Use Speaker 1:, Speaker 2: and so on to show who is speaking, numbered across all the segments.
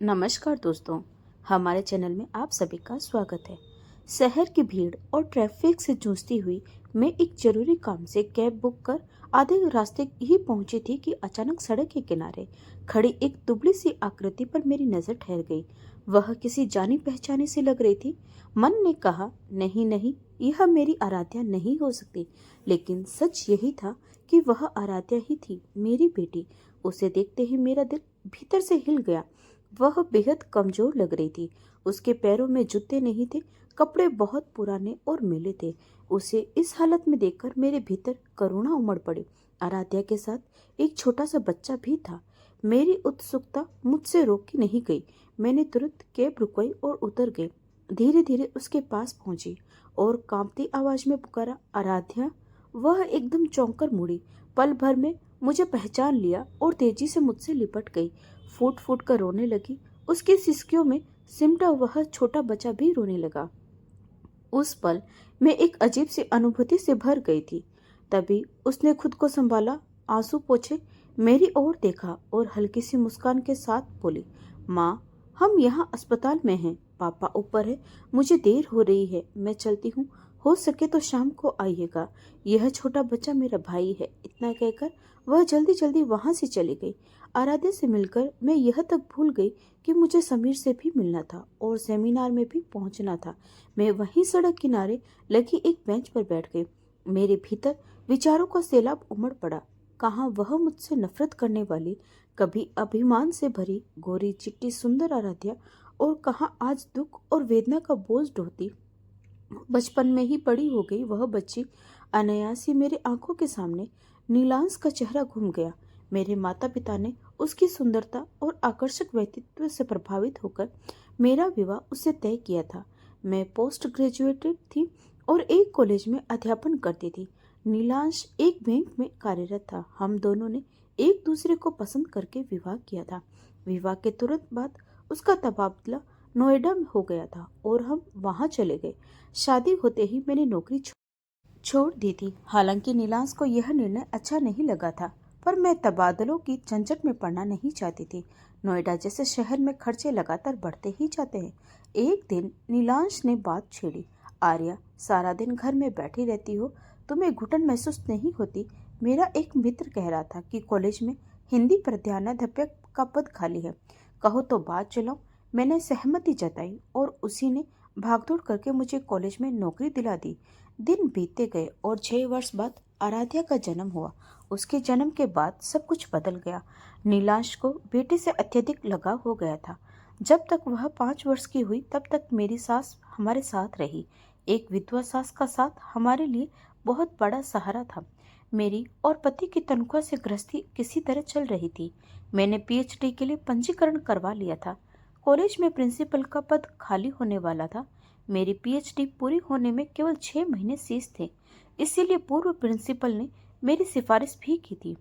Speaker 1: नमस्कार दोस्तों, हमारे चैनल में आप सभी का स्वागत है। शहर की भीड़ और ट्रैफिक से जूझती हुई मैं एक जरूरी काम से कैब बुक कर आधे रास्ते ही पहुंची थी कि अचानक सड़क के किनारे खड़ी एक दुबली सी आकृति पर मेरी नजर ठहर गई। वह किसी जानी पहचानी सी लग रही थी। मन ने कहा, नहीं नहीं, यह मेरी आराध्या नहीं हो सकती। लेकिन सच यही था कि वह आराध्या ही थी, मेरी बेटी। उसे देखते ही मेरा दिल भीतर से हिल गया। वह बेहद कमजोर लग रही थी। उसके पैरों में जूते नहीं थे, कपड़े बहुत पुराने और मैले थे। उसे इस हालत में देखकर मेरे भीतर करुणा उमड़ पड़ी। आराध्या के साथ एक छोटा सा बच्चा भी था। मेरी उत्सुकता मुझसे रोकी नहीं गई। मैंने तुरंत कैब रुकवाई और उतर गई। धीरे धीरे उसके पास पहुंची और कांपती आवाज में पुकारा, आराध्या। वह एकदम चौंक कर मुड़ी। पल भर में मुझे पहचान लिया और तेजी से मुझसे लिपट गई। फूट फूट कर रोने लगी। उसकी सिसकियों में सिमटा वह छोटा बच्चा भी रोने लगा। उस पल मैं एक अजीब सी अनुभूति से भर गई थी। तभी उसने खुद को संभाला, आंसू पोंछे मेरी ओर देखा और हल्की सी मुस्कान के साथ बोली, माँ, हम यहाँ अस्पताल में हैं। पापा ऊपर है। मुझे देर हो रही है, मैं चलती हूँ। हो सके तो शाम को आइएगा। यह छोटा बच्चा मेरा भाई है। इतना कहकर वह जल्दी जल्दी वहां से चली गई। आराध्या से मिलकर मैं यह तक भूल गई कि मुझे समीर से भी मिलना था और सेमिनार में भी पहुंचना था। मैं वहीं सड़क किनारे लगी एक बेंच पर बैठ गई। मेरे भीतर विचारों का सैलाब उमड़ पड़ा। कहाँ वह मुझसे नफरत करने वाली, कभी अभिमान से भरी गोरी चिट्टी सुंदर आराध्या, और कहाँ आज दुख और वेदना का बोझ ढोती बचपन में ही बड़ी हो गई वह बच्ची। अनायास ही मेरे आंखों के सामने नीलांश का चेहरा घूम गया। मेरे माता पिता ने उसकी सुंदरता और आकर्षक व्यक्तित्व से प्रभावित होकर मेरा विवाह उससे तय किया था। मैं पोस्ट ग्रेजुएटेड थी और एक कॉलेज में अध्यापन करती थी। नीलांश एक बैंक में कार्यरत था। हम दोनों ने एक दूसरे को पसंद करके विवाह किया था। विवाह के तुरंत बाद उसका तबादला नोएडा में हो गया था और हम वहां चले गए। शादी होते ही मैंने नौकरी छोड़ दी थी। हालांकि नीलांश को यह निर्णय अच्छा नहीं लगा था, पर मैं तबादलों की झंझट में पड़ना नहीं चाहती थी। नोएडा जैसे शहर में खर्चे लगातार बढ़ते ही जाते हैं। एक दिन नीलांश ने बात छेड़ी, आर्या, सारा दिन घर में बैठी रहती हो, तुम्हें घुटन महसूस नहीं होती? मेरा एक मित्र कह रहा था कि कॉलेज में हिंदी प्रधानाध्यापक का पद खाली है, कहो तो बात चलाओ। मैंने सहमति जताई और उसी ने भागदौड़ करके मुझे कॉलेज में नौकरी दिला दी। दिन बीतते गए और 6 वर्ष बाद आराध्या का जन्म हुआ। उसके जन्म के बाद सब कुछ बदल गया। नीलांश को बेटे से अत्यधिक लगाव हो गया था। जब तक वह 5 वर्ष की हुई तब तक मेरी सास हमारे साथ रही। एक विधवा सास का साथ हमारे लिए बहुत बड़ा सहारा था। मेरी और पति की तनख्वाह से गृहस्थी किसी तरह चल रही थी। मैंने पीएचडी के लिए पंजीकरण करवा लिया था। कॉलेज में प्रिंसिपल का पद खाली होने वाला था। मेरी पीएचडी पूरी होने में केवल 6 महीने शेष थे, इसीलिए पूर्व प्रिंसिपल ने मेरी सिफारिश भी की थी।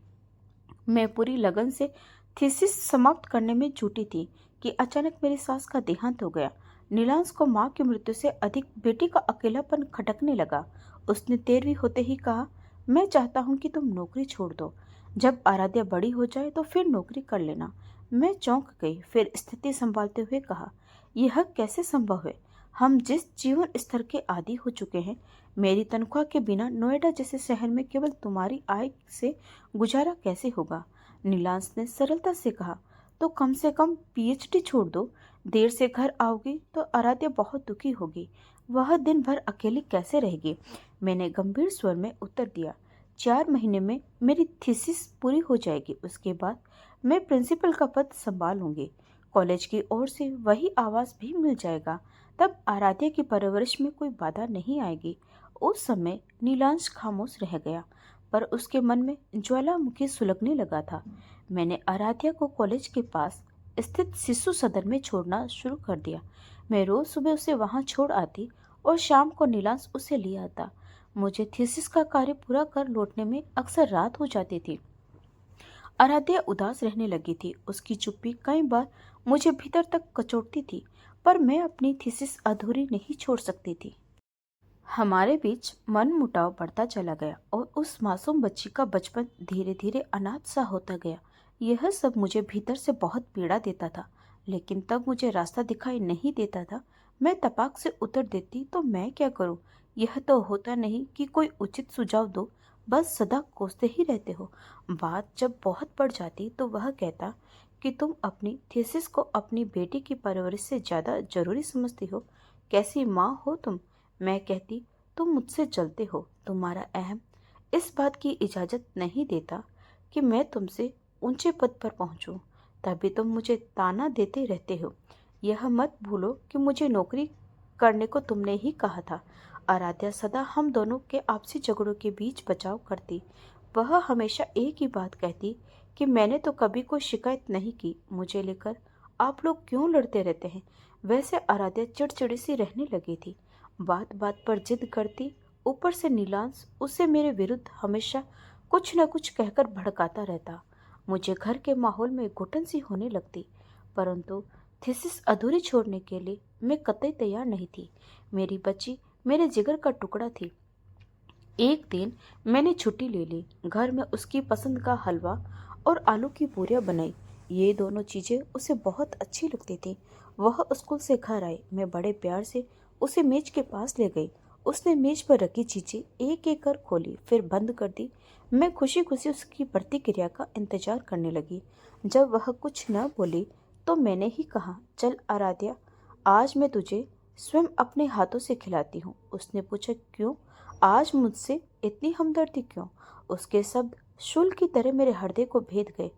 Speaker 1: मैं पूरी लगन से थीसिस समाप्त करने में जुटी थी कि अचानक मेरी सास का देहांत हो गया। नीलांश को माँ की मृत्यु से अधिक बेटी का अकेलापन खटकने लगा। उसने 13वीं होते ही कहा, मैं चाहता हूँ कि तुम नौकरी छोड़ दो। जब आराध्या बड़ी हो जाए तो फिर नौकरी कर लेना। मैं चौंक गई, फिर स्थिति संभालते हुए कहा, यह कैसे संभव है? हम जिस जीवन स्तर के आदी हो चुके हैं, मेरी तनख्वाह के बिना नोएडा जैसे शहर में केवल तुम्हारी आय से गुजारा कैसे होगा? नीलांश ने सरलता से कहा, तो कम से कम पीएचडी छोड़ दो। देर से घर आओगी तो आराध्या बहुत दुखी होगी। वह दिन भर अकेली कैसे रहेगी? मैंने गंभीर स्वर में उत्तर दिया, 4 महीने में मेरी थीसिस पूरी हो जाएगी। उसके बाद मैं प्रिंसिपल का पद संभालूंगी। कॉलेज की ओर से वही आवास भी मिल जाएगा। तब आराध्या की परवरिश में कोई बाधा नहीं आएगी। उस समय नीलांश खामोश रह गया, पर उसके मन में ज्वालामुखी सुलगने लगा था। मैंने आराध्या को कॉलेज के पास स्थित शिशु सदन में छोड़ना शुरू कर दिया। मैं रोज सुबह उसे वहां छोड़ आती और शाम को नीलांश उसे ले आता। मुझे थीसिस का कार्य पूरा कर लौटने में अक्सर रात हो जाती थी। आराध्या उदास रहने लगी थी। उसकी चुप्पी कई बार मुझे भीतर तक कचोटती थी, पर मैं अपनी थीसिस अधूरी नहीं छोड़ सकती थी। हमारे बीच मन मुटाव बढ़ता चला गया और उस मासूम बच्ची का बचपन धीरे धीरे अनाथ सा होता गया। यह सब मुझे भीतर से बहुत पीड़ा देता था। लेकिन तब मुझे रास्ता दिखाई नहीं देता था। मैं तपाक से उतर देती तो मैं क्या करूं? यह तो होता नहीं कि कोई उचित सुझाव दो, बस सदा कोसते ही रहते हो। बात जब बहुत बढ़ जाती तो वह कहता कि तुम अपनी थीसिस को अपनी बेटी की परवरिश से ज्यादा जरूरी समझती हो। कैसी माँ हो तुम? मैं कहती, तुम मुझसे जलते हो। तुम्हारा अहम इस बात की इजाजत नहीं देता कि मैं तुमसे ऊंचे पद पर पहुंचूं। तभी तुम मुझे ताना देते रहते हो। यह मत भूलो कि मुझे नौकरी करने को तुमने ही कहा था। आराध्या सदा हम दोनों के आपसी झगड़ों के बीच बचाव करती। वह हमेशा एक ही बात कहती कि मैंने तो कभी कोई शिकायत नहीं की, मुझे लेकर आप लोग क्यों लड़ते रहते हैं। वैसे आराध्या चिड़चिड़ी सी रहने लगी थी। बात बात पर जिद करती। ऊपर से नीलांश उसे मेरे विरुद्ध हमेशा कुछ न कुछ कहकर भड़काता रहता। मुझे घर के माहौल में घुटन सी होने लगती, परंतु थीसिस अधूरी छोड़ने के लिए मैं कतई तैयार नहीं थी। मेरी बच्ची मेरे जिगर का टुकड़ा थी। एक दिन मैंने छुट्टी ले ली। घर में उसकी पसंद का हलवा और आलू की पूरियां बनाई। ये दोनों चीजें उसे बहुत अच्छी लगती थी। वह स्कूल से घर आई। मैं बड़े प्यार से उसे मेज के पास ले गई। उसने मेज पर रखी चीजें एक एक कर खोली, फिर बंद कर दी। मैं खुशी खुशी उसकी प्रतिक्रिया का इंतजार करने लगी। जब वह कुछ न बोली तो मैंने ही कहा, चल आराध्या, आज मैं तुझे स्वयं अपने हाथों से खिलाती हूँ। उसने पूछा, क्यों? आज मुझसे इतनी हमदर्दी क्यों? उसके शब्द शूल की तरह मेरे हृदय को भेद गए।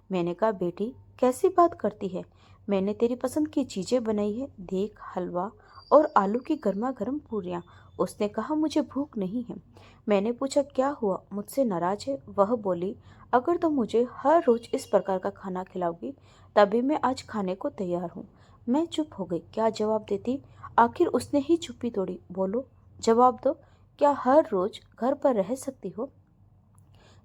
Speaker 1: मैंने कहा, बेटी कैसी बात करती है? मैंने तेरी पसंद की चीजें बनाई है, देख, हलवा और आलू की गर्मा गर्म पूरियां। उसने कहा, मुझे भूख नहीं है। मैंने पूछा, क्या हुआ, मुझसे नाराज है? वह बोली, अगर तुम मुझे हर रोज इस प्रकार का खाना खिलाओगी तभी मैं आज खाने को तैयार हूँ। मैं चुप हो गई। क्या जवाब देती? आखिर उसने ही चुप्पी तोड़ी। बोलो, जवाब दो, क्या हर रोज घर पर रह सकती हो?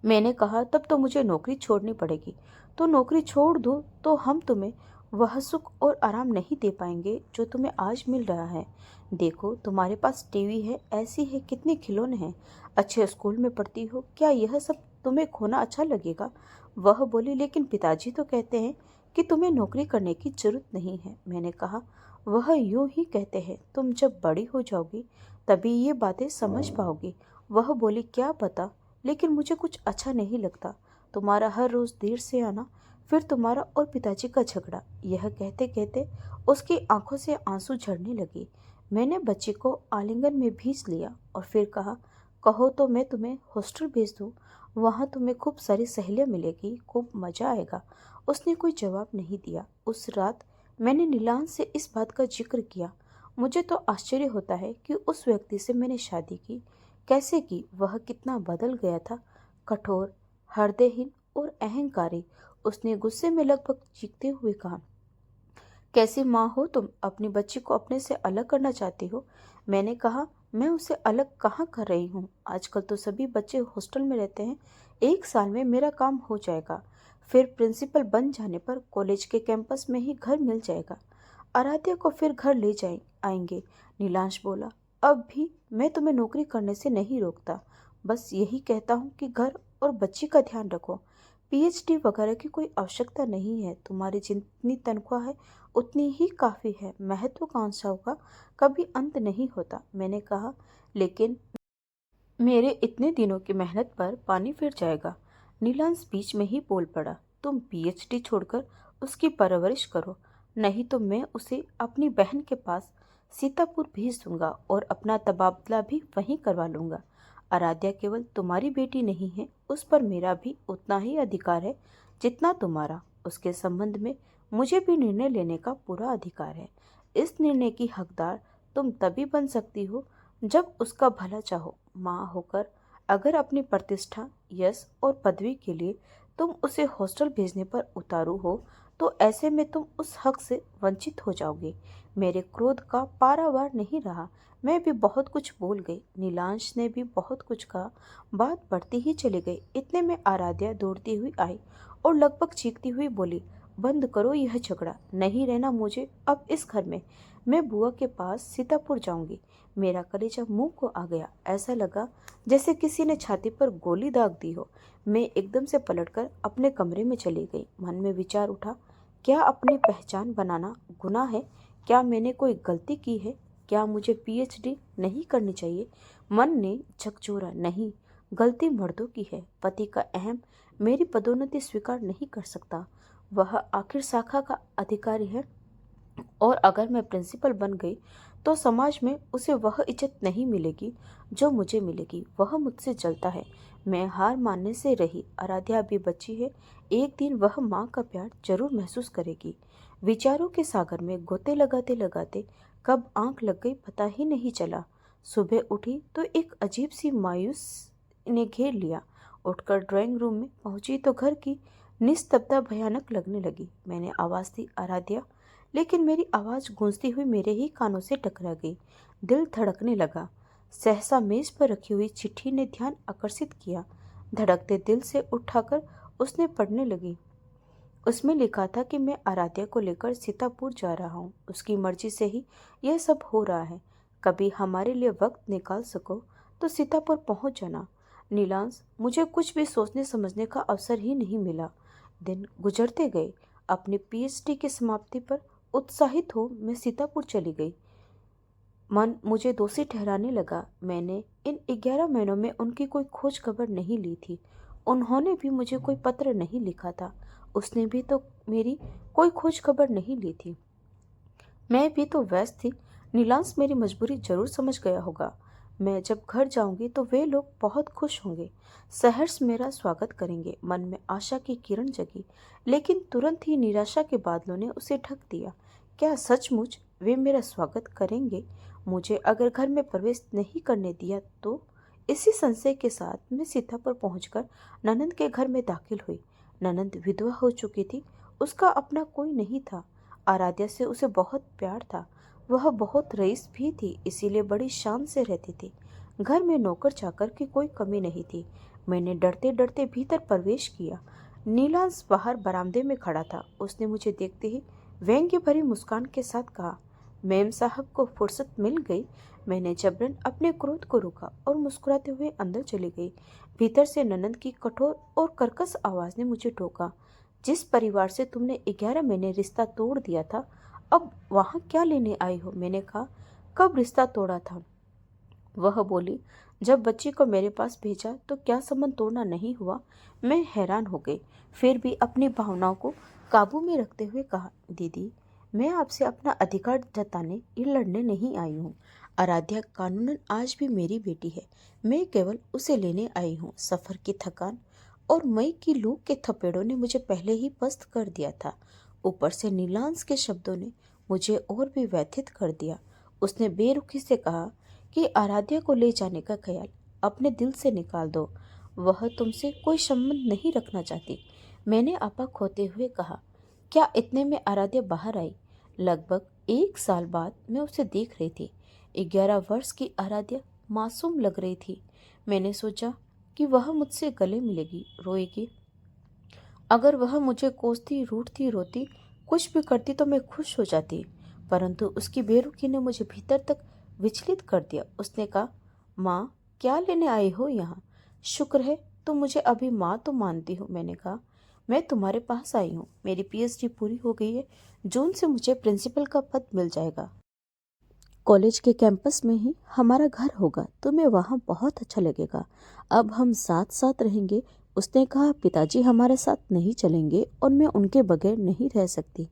Speaker 1: मैंने कहा, तब तो मुझे नौकरी छोड़नी पड़ेगी। तो नौकरी छोड़ दो तो हम तुम्हें वह सुख और आराम नहीं दे पाएंगे जो तुम्हें आज मिल रहा है। देखो, तुम्हारे पास टीवी है, ऐसी है, कितने खिलौने हैं, अच्छे स्कूल में पढ़ती हो, क्या यह सब तुम्हें खोना अच्छा लगेगा? वह बोली, लेकिन पिताजी तो कहते हैं कि तुम्हें नौकरी करने की जरूरत नहीं है। मैंने कहा, वह यूं ही कहते हैं, तुम जब बड़ी हो जाओगी तभी ये बातें समझ पाओगी। वह बोली, क्या पता, लेकिन मुझे कुछ अच्छा नहीं लगता। तुम्हारा हर रोज देर से आना, फिर तुम्हारा और पिताजी का झगड़ा। यह कहते कहते उसकी आंखों से आंसू झड़ने लगे। मैंने बच्ची को आलिंगन में भींच लिया और फिर कहा, कहो तो मैं तुम्हें हॉस्टल भेज दूं। वहां तुम्हें खूब सारी सहेलियां मिलेगी, खूब मजा आएगा। उसने कोई जवाब नहीं दिया। उस रात मैंने नीलांश से इस बात का जिक्र किया। मुझे तो आश्चर्य होता है कि उस व्यक्ति से मैंने शादी की, कैसे की, वह कितना बदल गया था। कठोर, हृदयहीन और अहंकारी। उसने गुस्से में लगभग चीखते हुए कहा, कैसी माँ हो तुम? अपनी बच्ची को अपने से अलग करना चाहती हो? मैंने कहा, मैं उसे अलग कहाँ कर रही हूँ? आजकल तो सभी बच्चे हॉस्टल में रहते हैं। 1 साल में मेरा काम हो जाएगा। फिर प्रिंसिपल बन जाने पर कॉलेज के कैंपस में ही घर मिल जाएगा। आराध्या को फिर घर ले जाए आएंगे। नीलांश बोला, अब भी मैं तुम्हें नौकरी करने से नहीं रोकता, बस यही कहता हूँ कि घर और बच्ची का ध्यान रखो। पीएचडी वगैरह की कोई आवश्यकता नहीं है। तुम्हारी जितनी तनख्वाह है उतनी ही काफी है। महत्वाकांक्षाओं का कभी अंत नहीं होता। मैंने कहा, लेकिन मेरे इतने दिनों की मेहनत पर पानी फिर जाएगा। नीलांश बीच में ही बोल पड़ा, तुम पीएचडी छोड़कर उसकी परवरिश करो, नहीं तो मैं उसे अपनी बहन के पास सीतापुर भेज दूंगा और अपना तबादला भी वहीं करवा लूंगा। आराध्या केवल तुम्हारी बेटी नहीं है, उस पर मेरा भी उतना ही अधिकार है जितना तुम्हारा। उसके संबंध में मुझे भी निर्णय लेने का पूरा अधिकार है। इस निर्णय की हकदार तुम तभी बन सकती हो जब उसका भला चाहो। माँ होकर अगर अपनी प्रतिष्ठा, यश और पदवी के लिए तुम उसे हॉस्टल भेजने पर उतारू हो तो ऐसे में तुम उस हक से वंचित हो जाओगे। मेरे क्रोध का पारावार नहीं रहा। मैं भी बहुत कुछ बोल गई। नीलांश ने भी बहुत कुछ कहा। बात बढ़ती ही चली गई। इतने में आराध्या दौड़ती हुई आई और लगभग चीखती हुई बोली, बंद करो यह झगड़ा, नहीं रहना मुझे अब इस घर में। मैं बुआ के पास सीतापुर जाऊंगी। मेरा कलेजा मुंह को आ गया। ऐसा लगा जैसे किसी ने छाती पर गोली दाग दी हो। मैं एकदम से पलटकर अपने कमरे में चली गई। मन में विचार उठा, क्या अपनी पहचान बनाना गुनाह है? क्या मैंने कोई गलती की है? क्या मुझे पीएचडी नहीं करनी चाहिए? मन ने झकझोरा, नहीं, गलती मर्दों की है। पति का अहम मेरी पदोन्नति स्वीकार नहीं कर सकता। वह आखिर शाखा का अधिकारी है और अगर मैं प्रिंसिपल बन गई तो समाज में उसे वह इज्जत नहीं मिलेगी जो मुझे मिलेगी। वह मुझसे जलता है। मैं हार मानने से रही। आराध्या अभी बच्ची है। एक दिन वह माँ का प्यार जरूर महसूस करेगी। विचारों के सागर में गोते लगाते लगाते कब आंख लग गई पता ही नहीं चला। सुबह उठी तो एक अजीब सी मायूस ने घेर लिया। उठकर ड्राइंग रूम में पहुंची तो घर की निस्तब्धता भयानक लगने लगी। मैंने आवाज दी, आराध्या, लेकिन मेरी आवाज गूंजती हुई मेरे ही कानों से टकरा गई। दिल धड़कने लगा। सहसा मेज पर रखी हुई चिट्ठी ने ध्यान आकर्षित किया। धड़कते दिल से उठाकर उसने पढ़ने लगी। उसमें लिखा था कि मैं आराध्या को लेकर सीतापुर जा रहा हूँ। उसकी मर्जी से ही यह सब हो रहा है। कभी हमारे लिए वक्त निकाल सको तो सीतापुर पहुंच जाना। नीलांश, मुझे कुछ भी सोचने समझने का अवसर ही नहीं मिला। दिन गुजरते गए। अपनी पीएचडी की समाप्ति पर उत्साहित हो मैं सीतापुर चली गई। मन मुझे दोषी ठहराने लगा। मैंने इन 11 महीनों में उनकी कोई खोज खबर नहीं ली थी। उन्होंने भी मुझे कोई पत्र नहीं लिखा था। उसने भी तो मेरी कोई खोज खबर नहीं ली थी। मैं भी तो व्यस्त थी। नीलांश मेरी मजबूरी जरूर समझ गया होगा। मैं जब घर जाऊंगी तो वे लोग बहुत खुश होंगे, सहर्ष मेरा स्वागत करेंगे। मन में आशा की किरण जगी, लेकिन तुरंत ही निराशा के बादलों ने उसे ढक दिया। क्या सचमुच वे मेरा स्वागत करेंगे? मुझे अगर घर में प्रवेश नहीं करने दिया तो? इसी संशय के साथ मैं सीतापुर पहुंचकर ननंद के घर में दाखिल हुई। ननंद विधवा हो चुकी थी। उसका अपना कोई नहीं था। आराध्या से उसे बहुत प्यार था। वह बहुत रईस भी थी, इसीलिए बड़ी शान से रहती थी। घर में नौकर चाकर की कोई कमी नहीं थी। मैंने डरते डरते भीतर प्रवेश किया। नीलांश बाहर बरामदे में खड़ा था। उसने मुझे देखते ही व्यंग्य भरी मुस्कान के साथ कहा, मेम साहब को फुर्सत मिल गई। मैंने जबरन अपने क्रोध को रोका और मुस्कुराते हुए अंदर चली गई। भीतर से ननंद की कठोर और कर्कश आवाज ने मुझे टोका, जिस परिवार से तुमने 11 महीने रिश्ता तोड़ दिया था, अब वहां क्या लेने आई हो? मैंने कहा, कब रिश्ता तोड़ा था? वह बोली, जब बच्ची को मेरे पास भेजा तो क्या संबंध तोड़ना नहीं हुआ? मैं हैरान हो गई, फिर भी अपनी भावनाओं को काबू में रखते हुए कहा, दीदी, मैं आपसे अपना अधिकार जताने या लड़ने नहीं आई हूँ। आराध्या कानूनन आज भी मेरी बेटी है। मैं केवल उसे लेने आई हूँ। सफर की थकान और मई की लू के थपेड़ों ने मुझे पहले ही पस्त कर दिया था। ऊपर से नीलांश के शब्दों ने मुझे और भी व्यथित कर दिया। उसने बेरुखी से कहा कि आराध्या को ले जाने का ख्याल अपने दिल से निकाल दो। वह तुमसे कोई संबंध नहीं रखना चाहती। मैंने आपा खोते हुए कहा, क्या इतने में आराध्या बाहर आई? लगभग 1 साल बाद मैं उसे देख रही थी। 11 वर्ष की आराध्या मासूम लग रही थी। मैंने सोचा कि वह मुझसे गले मिलेगी, रोएगी। अगर वह मुझे कोसती, रूठती, रोती, कुछ भी करती तो मैं खुश हो जाती, परंतु उसकी बेरुखी ने मुझे भीतर तक विचलित कर दिया। उसने कहा, माँ, क्या लेने आई हो यहाँ? शुक्र है तुम मुझे अभी माँ तो मानती हो। मैंने कहा, मैं तुम्हारे पास आई हूँ। मेरी पीएचडी पूरी हो गई है। जून से मुझे प्रिंसिपल का पद मिल जाएगा। कॉलेज के कैंपस में ही हमारा घर होगा। तुम्हें वहाँ बहुत अच्छा लगेगा। अब हम साथ साथ रहेंगे। उसने कहा, पिताजी हमारे साथ नहीं चलेंगे और मैं उनके बगैर नहीं रह सकती।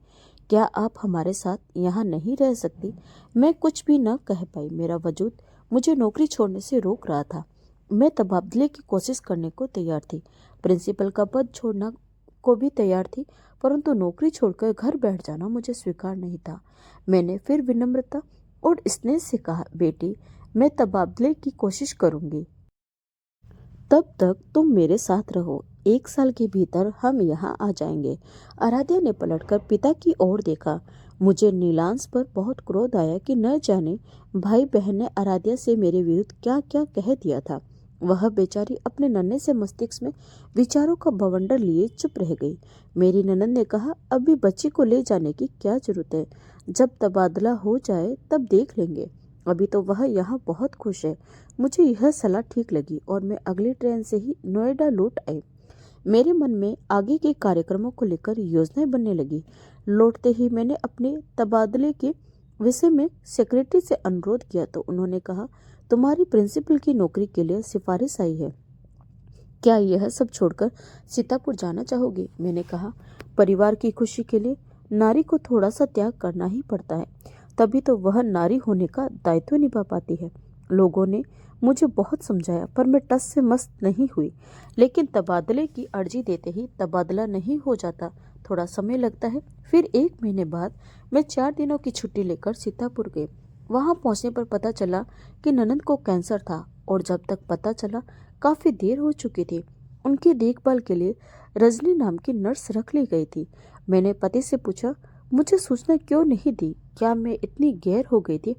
Speaker 1: क्या आप हमारे साथ यहाँ नहीं रह सकती? मैं कुछ भी न कह पाई। मेरा वजूद मुझे नौकरी छोड़ने से रोक रहा था। मैं तबादले की कोशिश करने को तैयार थी, प्रिंसिपल का पद छोड़ना को भी तैयार थी, परंतु नौकरी छोड़कर घर बैठ जाना मुझे स्वीकार नहीं था। मैंने फिर विनम्रता और स्नेह से कहा, बेटी, मैं तबादले की कोशिश करूंगी। तब तक तुम मेरे साथ रहो। 1 साल के भीतर हम यहाँ आ जाएंगे। आराध्या ने पलटकर पिता की ओर देखा। मुझे नीलांश पर बहुत क्रोध आया कि न जाने भाई बहन ने आराध्या से मेरे विरुद्ध क्या क्या कह दिया था। वह बेचारी अपने नन्हे से मस्तिष्क में विचारों का बवंडर लिए चुप रह गई। मेरी ननद ने कहा, अभी बच्ची को ले जाने की क्या जरूरत है? जब तबादला हो जाए तब देख लेंगे। अभी तो वह यहाँ बहुत खुश है। मुझे यह सलाह ठीक लगी और मैं अगली ट्रेन से ही नोएडा लौट आई। मेरे मन में आगे के कार्यक्रमों को लेकर योजनाएं बनने लगी। लौटते ही मैंने अपने तबादले के विषय में सेक्रेटरी से अनुरोध किया तो उन्होंने कहा, तुम्हारी प्रिंसिपल की नौकरी के लिए सिफारिश आई है, क्या यह सब छोड़कर सीतापुर जाना चाहोगे? मैंने कहा, परिवार की खुशी के लिए नारी को थोड़ा सा त्याग करना ही पड़ता है, तभी तो वह नारी होने का दायित्व निभा पाती है। लोगों ने मुझे बहुत समझाया पर मैं टस से मस्त नहीं हुई। लेकिन तबादले की अर्जी देते ही तबादला नहीं हो जाता, थोड़ा समय लगता है। फिर 1 महीने बाद मैं 4 दिनों की छुट्टी लेकर सीतापुर गई। वहां पहुंचने पर पता चला कि ननंद को कैंसर था और जब तक पता चला काफी देर हो चुकी थी। उनकी देखभाल के लिए रजनी नाम की नर्स रख ली गई थी। मैंने पति से पूछा, मुझे सूचना क्यों नहीं दी? क्या मैं इतनी गैर हो गई थी?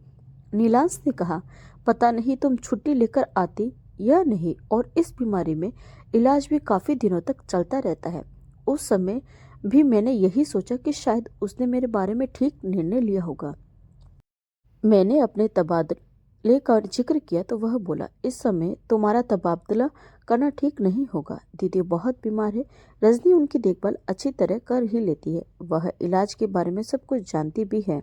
Speaker 1: नीलांश ने कहा, पता नहीं तुम छुट्टी लेकर आती या नहीं, और इस बीमारी में इलाज भी काफी दिनों तक चलता रहता है। उस समय भी मैंने यही सोचा कि शायद उसने मेरे बारे में ठीक निर्णय लिया होगा। मैंने अपने तबादले का जिक्र किया तो वह बोला, इस समय तुम्हारा तबादला करना ठीक नहीं होगा। दीदी बहुत बीमार है। रजनी उनकी देखभाल अच्छी तरह कर ही लेती है, वह इलाज के बारे में सब कुछ जानती भी है।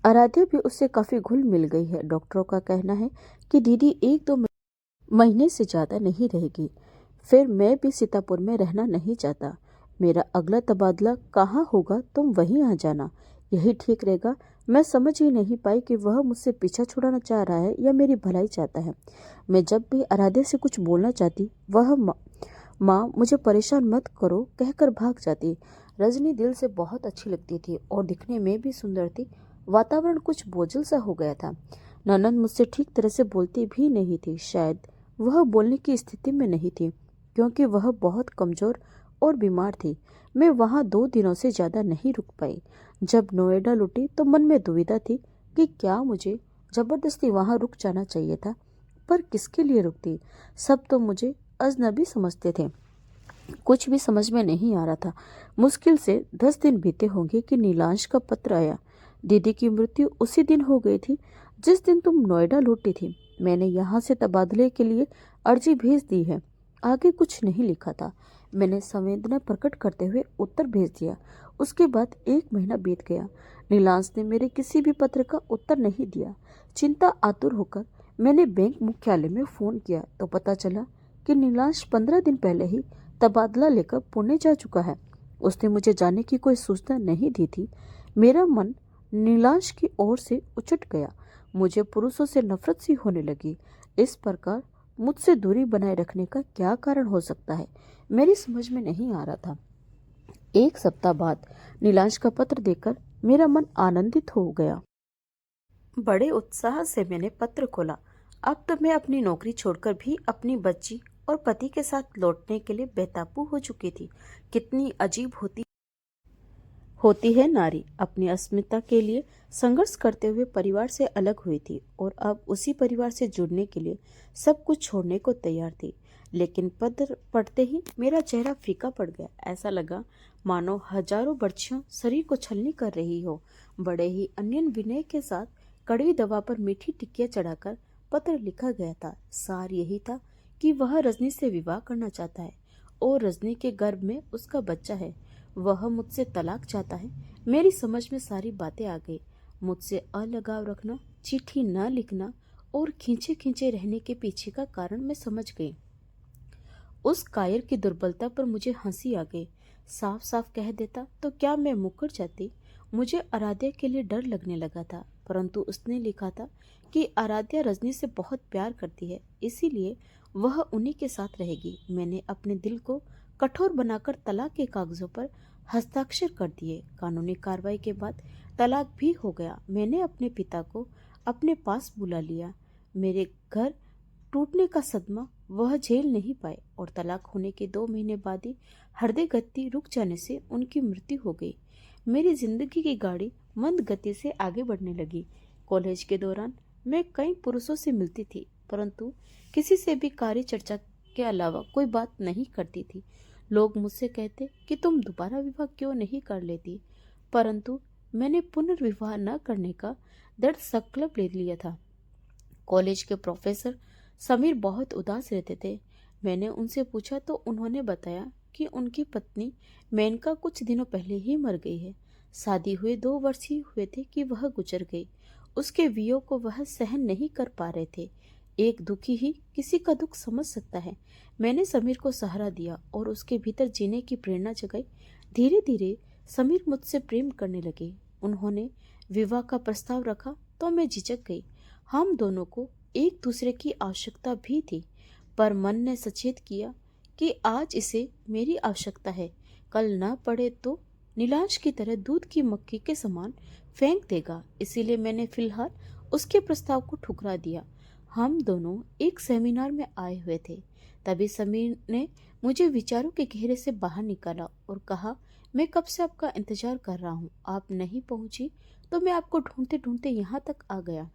Speaker 1: आराध्या भी उससे काफी घुल मिल गई है। डॉक्टरों का कहना है कि दीदी 1-2 महीने से ज्यादा नहीं रहेगी। फिर मैं भी सीतापुर में रहना नहीं चाहता। मेरा अगला तबादला कहाँ होगा तुम वहीं आ जाना, यही ठीक रहेगा। मैं समझ ही नहीं पाई कि वह मुझसे पीछा छुड़ाना चाह रहा है या मेरी भलाई चाहता है। मैं जब भी आराध्या से कुछ बोलना चाहती, वह माँ मुझे परेशान मत करो कहकर भाग जाती। रजनी दिल से बहुत अच्छी लगती थी और दिखने में भी सुंदर थी। वातावरण कुछ बोझिल सा हो गया था। ननंद मुझसे ठीक तरह से बोलती भी नहीं थी। शायद वह बोलने की स्थिति में नहीं थी क्योंकि वह बहुत कमजोर और बीमार थी। मैं वहां 2 दिनों से ज्यादा नहीं रुक पाई। जब नोएडा लौटी तो मन में दुविधा थी कि क्या मुझे जबरदस्ती वहां रुक जाना चाहिए था, पर किसके लिए रुकती? सब तो मुझे अजनबी समझते थे। कुछ भी समझ में नहीं आ रहा था। मुश्किल से 10 दिन बीते होंगे कि नीलांश का पत्र आया। दीदी की मृत्यु उसी दिन हो गई थी जिस दिन तुम नोएडा लौटी थी। मैंने यहाँ से तबादले के लिए अर्जी भेज दी है। आगे कुछ नहीं लिखा था। मैंने संवेदना प्रकट करते हुए उत्तर भेज दिया। उसके बाद 1 महीना बीत गया। नीलांश ने मेरे किसी भी पत्र का उत्तर नहीं दिया। चिंता आतुर होकर मैंने बैंक मुख्यालय में फोन किया तो पता चला कि नीलांश 15 दिन पहले ही तबादला लेकर पुणे जा चुका है। उसने मुझे जाने की कोई सूचना नहीं दी थी। मेरा मन नीलांश की ओर से उचट गया। मुझे पुरुषों से नफरत सी होने लगी। इस प्रकार मुझसे दूरी बनाए रखने का क्या कारण हो सकता है, मेरी समझ में नहीं आ रहा था। 1 सप्ताह बाद नीलांश का पत्र देखकर मेरा मन आनंदित हो गया। बड़े उत्साह से मैंने पत्र खोला। अब तो मैं अपनी नौकरी छोड़कर भी अपनी बच्ची और पति के साथ लौटने के लिए बेताबू हो चुकी थी। कितनी अजीब होती है नारी। अपनी अस्मिता के लिए संघर्ष करते हुए परिवार से अलग हुई थी और अब उसी परिवार से जुड़ने के लिए सब कुछ छोड़ने को तैयार थी। लेकिन पत्र पढ़ते ही मेरा चेहरा फीका पड़ गया। ऐसा लगा मानो हजारों बर्छियां शरीर को छलनी कर रही हो। बड़े ही अन्यन विनय के साथ कड़वी दवा पर मीठी टिक्कियां चढ़ाकर पत्र लिखा गया था। सार यही था कि वह रजनी से विवाह करना चाहता है और रजनी के गर्भ में उसका बच्चा है। वह मुझसे तलाक चाहता है। मेरी समझ में सारी बातें आ गई। मुझसे अलगाव रखना, चिट्ठी न लिखना और खींचे खींचे रहने के पीछे का कारण मैं समझ गई। उस कायर की दुर्बलता पर मुझे हंसी आ गई। साफ साफ कह देता तो क्या मैं मुकर जाती? मुझे आराध्या के लिए डर लगने लगा था, परंतु उसने लिखा था कि आराध्या रजनी से बहुत प्यार करती है, इसीलिए वह उन्हीं के साथ रहेगी। मैंने अपने दिल को कठोर बनाकर तलाक के कागजों पर हस्ताक्षर कर दिए। कानूनी कार्रवाई के बाद तलाक भी हो गया। मैंने अपने पिता को अपने पास बुला लिया। मेरे घर टूटने का सदमा वह झेल नहीं पाए और तलाक होने के 2 महीने बाद ही हृदय गति रुक जाने से उनकी मृत्यु हो गई। मेरी जिंदगी की गाड़ी मंद गति से आगे बढ़ने लगी। कॉलेज के दौरान मैं कई पुरुषों से मिलती थी, परंतु किसी से भी कार्य चर्चा के अलावा कोई बात नहीं करती थी। लोग मुझसे कहते कि तुम दोबारा विवाह क्यों नहीं कर लेती, परंतु मैंने पुनर्विवाह न करने का दृढ़ संकल्प ले लिया था। कॉलेज के प्रोफेसर समीर बहुत उदास रहते थे। मैंने उनसे पूछा तो उन्होंने बताया कि उनकी पत्नी मेनका कुछ दिनों पहले ही मर गई है। शादी हुए 2 वर्ष ही हुए थे कि वह गुजर गई। उसके वियोग को वह सहन नहीं कर पा रहे थे। एक दुखी ही किसी का दुख समझ सकता है। मैंने समीर को सहारा दिया और उसके भीतर जीने की प्रेरणा जगाई। धीरे धीरे समीर मुझसे प्रेम करने लगे। उन्होंने विवाह का प्रस्ताव रखा तो मैं झिझक गई। हम दोनों को एक दूसरे की आवश्यकता भी थी, पर मन ने सचेत किया कि आज इसे मेरी आवश्यकता है, कल न पड़े तो नीलांश की तरह दूध की मक्खी के समान फेंक देगा। इसीलिए मैंने फिलहाल उसके प्रस्ताव को ठुकरा दिया। हम दोनों एक सेमिनार में आए हुए थे, तभी समीर ने मुझे विचारों के घेरे से बाहर निकाला और कहा, मैं कब से आपका इंतजार कर रहा हूँ, आप नहीं पहुंची तो मैं आपको ढूंढते ढूंढते यहाँ तक आ गया।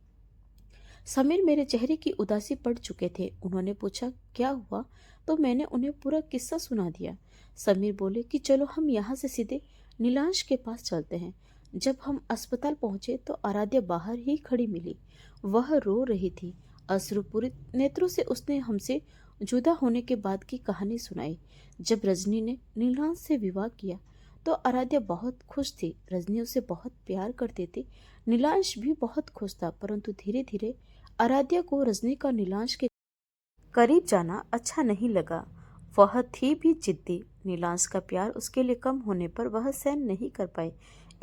Speaker 1: समीर मेरे चेहरे की उदासी पड़ चुके थे। उन्होंने पूछा क्या हुआ, तो मैंने उन्हें पूरा किस्सा सुना दिया। समीर बोले कि चलो हम यहाँ से सीधे नीलांश के पास चलते हैं। जब हम अस्पताल पहुंचे तो आराध्या बाहर ही खड़ी मिली। वह रो रही थी। अश्रुपूरित नेत्रों से उसने हमसे जुदा होने के बाद की कहानी सुनाई। जब रजनी ने नीलांश से विवाह किया तो आराध्या बहुत खुश थी। रजनी उसे बहुत प्यार करती थी। नीलांश भी बहुत खुश था, परंतु धीरे धीरे आराध्या को रजनी का नीलांश के करीब जाना अच्छा नहीं लगा। वह थी भी जिद्दी। नीलांश का प्यार उसके लिए कम होने पर वह सहन नहीं कर पाई।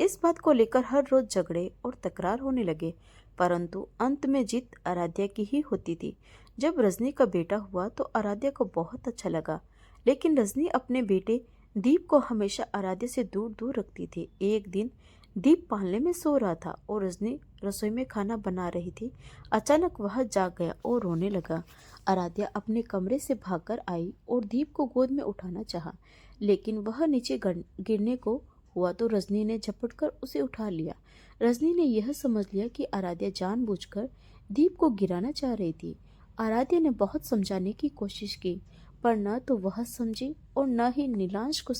Speaker 1: इस बात को लेकर हर रोज झगड़े और तकरार होने लगे, परंतु अंत में जीत आराध्या की ही होती थी। जब रजनी का बेटा हुआ तो आराध्या को बहुत अच्छा लगा, लेकिन रजनी अपने बेटे दीप को हमेशा आराध्या से दूर दूर रखती थी। एक दिन दीप पालने में सो रहा था और रजनी रसोई में खाना बना रही थी। अचानक वह जाग गया और रोने लगा। आराध्या अपने कमरे से भागकर आई और दीप को गोद में उठाना चाहा, लेकिन वह नीचे गिरने को हुआ तो रजनी ने झपटकर उसे उठा लिया। रजनी ने यह समझ लिया कि आराध्या जानबूझकर दीप को गिराना चाह रही थी। आराध्या ने बहुत समझाने की कोशिश की, पर न तो वह समझी और न ही नीलांश को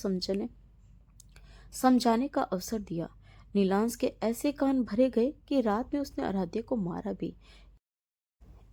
Speaker 1: समझाने का अवसर दिया। नीलांश के ऐसे कान भरे गए कि रात में उसने आराध्या को मारा भी।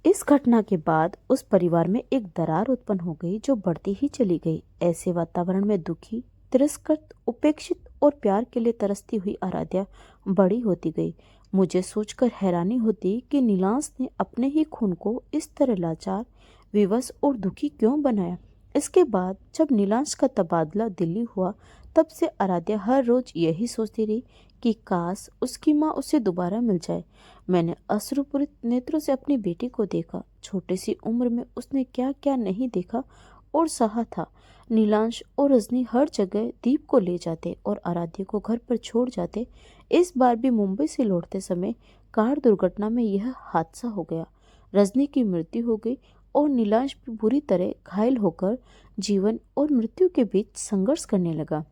Speaker 1: इस घटना के बाद उस परिवार में एक दरार उत्पन्न हो गई जो बढ़ती ही चली गई। ऐसे वातावरण में दुखी, तिरस्कृत, उपेक्षित और प्यार के लिए तरसती हुई आराध्या बड़ी होती गई। मुझे सोचकर हैरानी होती कि नीलांश ने अपने ही खून को इस तरह लाचार, विवश और दुखी क्यों बनाया। इसके बाद जब नीलांश का तबादला दिल्ली हुआ, तब से आराध्या हर रोज यही सोचती रही कि काश उसकी माँ उसे दोबारा मिल जाए। मैंने अश्रुपूरित नेत्रों से अपनी बेटी को देखा। छोटी सी उम्र में उसने क्या क्या नहीं देखा और सहा था। नीलांश और रजनी हर जगह दीप को ले जाते और आराध्या को घर पर छोड़ जाते। इस बार भी मुंबई से लौटते समय कार दुर्घटना में यह हादसा हो गया। रजनी की मृत्यु हो गई और नीलांश भी बुरी तरह घायल होकर जीवन और मृत्यु के बीच संघर्ष करने लगा।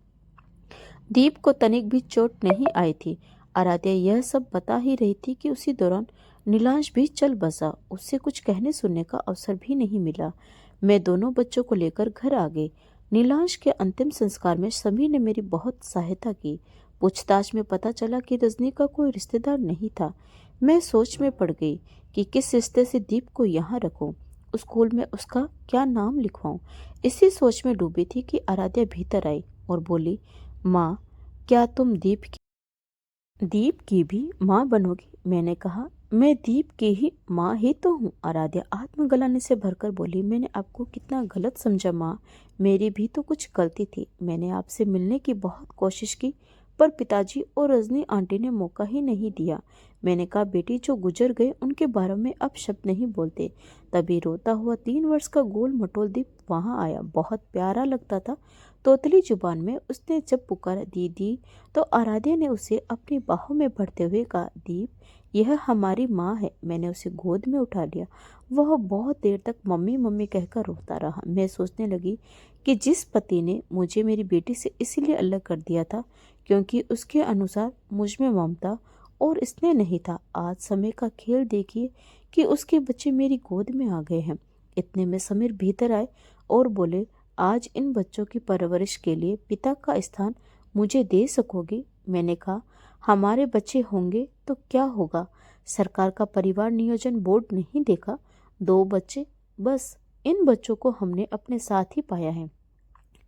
Speaker 1: दीप को तनिक भी चोट नहीं आई थी। आराध्या यह सब बता ही रही थी कि उसी दौरान नीलांश भी चल बसा। उससे कुछ कहने सुनने का अवसर भी नहीं मिला। मैं दोनों बच्चों को लेकर घर आ गई। नीलांश के अंतिम संस्कार में समीर ने मेरी बहुत सहायता की। पूछताछ में पता चला कि रजनी का कोई रिश्तेदार नहीं था। मैं सोच में पड़ गई कि किस रिश्ते से दीप को यहाँ रखूं, स्कूल में उसका क्या नाम लिखवाऊं। इसी सोच में डूबी थी कि आराध्या भीतर आई और बोली, माँ, क्या तुम दीप की भी माँ बनोगी? मैंने कहा, मैं दीप की ही माँ ही तो हूँ। आराध्या आत्मग्लानि से भरकर बोली, मैंने आपको कितना गलत समझा माँ। मेरी भी तो कुछ गलती थी। मैंने आपसे मिलने की बहुत कोशिश की, पर पिताजी और रजनी आंटी ने मौका ही नहीं दिया। मैंने कहा, बेटी जो गुजर गए उनके बारे में अब शब्द नहीं बोलते। तभी रोता हुआ 3 वर्ष का गोल मटोल दीप वहाँ आया। बहुत प्यारा लगता था। तोतली जुबान में उसने जब पुकारा दीदी, तो आराध्या ने उसे अपनी बाहों में भरते हुए कहा, दीप, यह हमारी माँ है। मैंने उसे गोद में उठा लिया। वह बहुत देर तक मम्मी मम्मी कहकर रोता रहा। मैं सोचने लगी कि जिस पति ने मुझे मेरी बेटी से इसीलिए अलग कर दिया था क्योंकि उसके अनुसार मुझ में ममता और स्नेह नहीं था, आज समय का खेल देखिए कि उसके बच्चे मेरी गोद में आ गए हैं। इतने में समीर भीतर आए और बोले, आज इन बच्चों की परवरिश के लिए पिता का स्थान मुझे दे सकोगी? मैंने कहा, हमारे बच्चे होंगे तो क्या होगा? सरकार का परिवार नियोजन बोर्ड नहीं देखा? 2 बच्चे, बस इन बच्चों को हमने अपने साथ ही पाया है।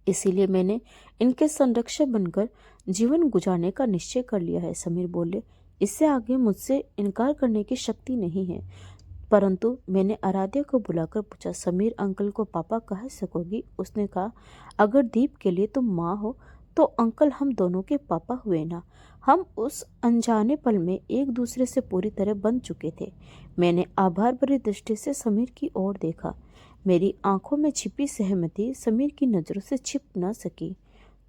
Speaker 1: इसीलिए मैंने इनके संरक्षक बनकर जीवन गुजारने का निश्चय कर लिया है। समीर बोले, इससे आगे मुझसे इनकार करने की शक्ति नहीं है। परंतु मैंने आराध्या को बुलाकर पूछा, समीर अंकल को पापा कह सकोगी? उसने कहा, अगर दीप के लिए तुम माँ हो तो अंकल हम दोनों के पापा हुए ना। हम उस अनजाने पल में एक दूसरे से पूरी तरह बंध चुके थे। मैंने आभार भरी दृष्टि से समीर की ओर देखा। मेरी आंखों में छिपी सहमति समीर की नज़रों से छिप न सकी।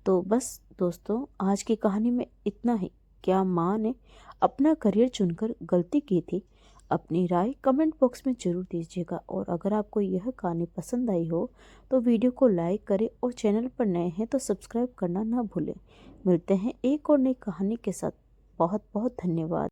Speaker 1: तो बस दोस्तों, आज की कहानी में इतना ही। क्या माँ ने अपना करियर चुनकर गलती की थी? अपनी राय कमेंट बॉक्स में ज़रूर दीजिएगा। और अगर आपको यह कहानी पसंद आई हो तो वीडियो को लाइक करें और चैनल पर नए हैं तो सब्सक्राइब करना ना भूलें। मिलते हैं एक और नई कहानी के साथ। बहुत बहुत धन्यवाद।